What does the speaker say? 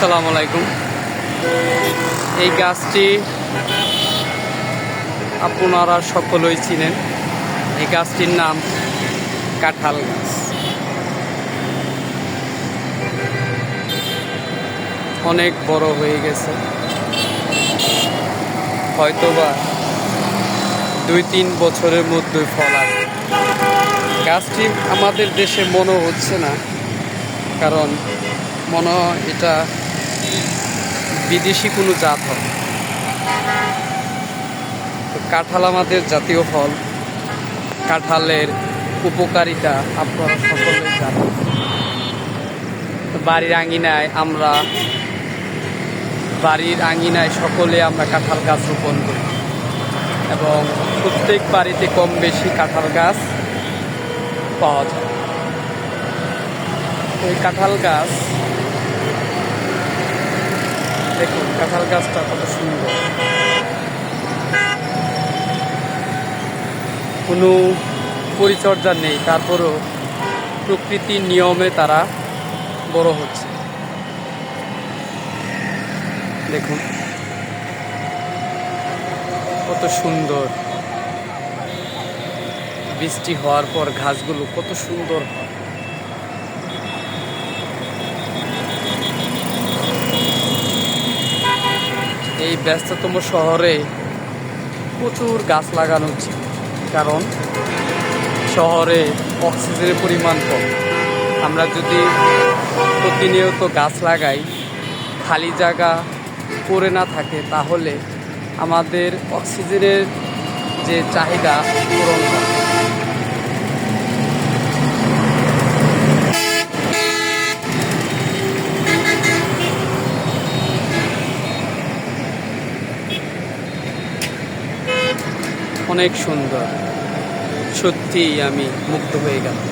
আসসালামু আলাইকুম। এই গাছটি আপনারা সকলেই চিনেন। এই গাছটির নাম কাঁঠাল গাছ। অনেক বড় হয়ে গেছে, হয়তোবা 2-3 বছরের মধ্যে ফল আসবে। গাছটি আমাদের দেশে মনে হচ্ছে না, কারণ মনে হয় এটা বিদেশি কোনো জাত হবে। তো কাঁঠাল আমাদের জাতীয় ফল। কাঁঠালের উপকারিতা আপনারা সকলেই জানেন। বাড়ির আঙিনায় সকলে আমরা কাঁঠাল গাছ রোপণ করি, এবং প্রত্যেক বাড়িতে কম বেশি কাঁঠাল গাছ পাওয়া যায়। ওই কাঁঠাল গাছ দেখুন, কাঁঠাল গাছটা কত সুন্দর। কোনো পরিচর্যা নেই, তারপরও প্রকৃতির নিয়মে তারা বড় হচ্ছে। দেখুন কত সুন্দর। বৃষ্টি হওয়ার পর ঘাসগুলো কত সুন্দর হয়। এই ব্যস্ততম শহরে প্রচুর গাছ লাগানো উচিত, কারণ শহরে অক্সিজেনের পরিমাণ কম। আমরা যদি প্রতিনিয়ত গাছ লাগাই, খালি জায়গা পড়ে না থাকে, তাহলে আমাদের অক্সিজেনের যে চাহিদা পূরণ হয়। অনেক সুন্দর, সত্যিই আমি মুগ্ধ হয়ে গেলাম।